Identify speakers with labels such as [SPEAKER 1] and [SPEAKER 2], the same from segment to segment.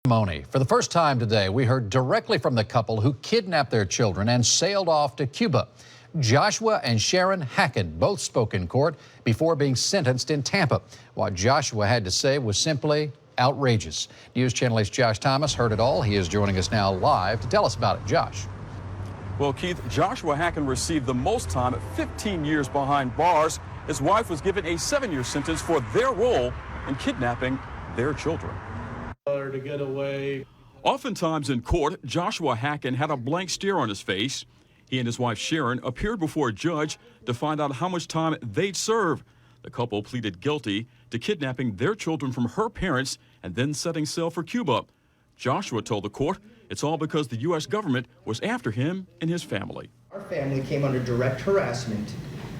[SPEAKER 1] For the first time today, we heard directly from the couple who kidnapped their children and sailed off to Cuba. Joshua and Sharon Hacken both spoke in court before being sentenced in Tampa. What Joshua had to say was simply outrageous. News Channel 8's Josh Thomas heard it all. He is joining us now live to tell us about it. Josh.
[SPEAKER 2] Well, Keith, Joshua Hacken received the most time at 15 years behind bars. His wife was given a 7-year sentence for their role in kidnapping their children.
[SPEAKER 3] To get away.
[SPEAKER 2] Oftentimes in court, Joshua Hacken had a blank stare on his face. He and his wife Sharon appeared before a judge to find out how much time they'd serve. The couple pleaded guilty to kidnapping their children from her parents and then setting sail for Cuba. Joshua told the court it's all because the U.S. government was after him and his family.
[SPEAKER 4] Our family came under direct harassment,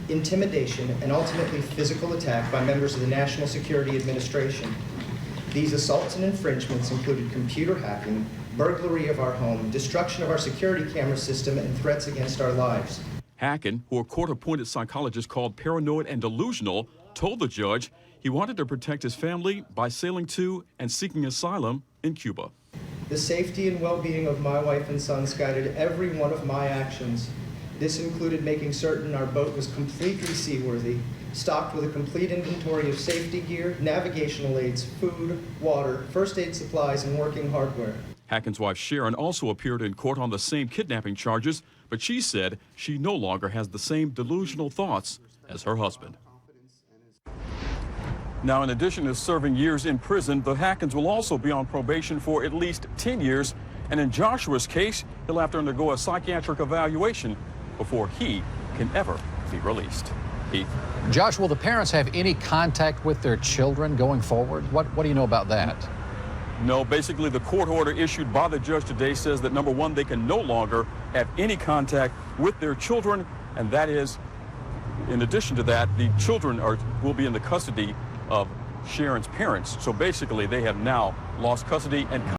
[SPEAKER 4] intimidation, and ultimately physical attack by members of the National Security Administration. These assaults and infringements included computer hacking, burglary of our home, destruction of our security camera system, and threats against our lives.
[SPEAKER 2] Hacken, who a court-appointed psychologist called paranoid and delusional, told the judge he wanted to protect his family by sailing to and seeking asylum in Cuba.
[SPEAKER 4] The safety and well-being of my wife and sons guided every one of my actions. This included making certain our boat was completely seaworthy, stocked with a complete inventory of safety gear, navigational aids, food, water, first aid supplies, and working hardware.
[SPEAKER 2] Hacken's wife Sharon also appeared in court on the same kidnapping charges, but she said she no longer has the same delusional thoughts as her husband. Now, in addition to serving years in prison, the Hackens will also be on probation for at least 10 years. And in Joshua's case, he'll have to undergo a psychiatric evaluation before he can ever be released. Keith?
[SPEAKER 1] Josh, will the parents have any contact with their children going forward? What do you know about that?
[SPEAKER 2] No, basically the court order issued by the judge today says that, number one, they can no longer have any contact with their children, and that is, in addition to that, the children will be in the custody of Sharon's parents. So basically they have now lost custody and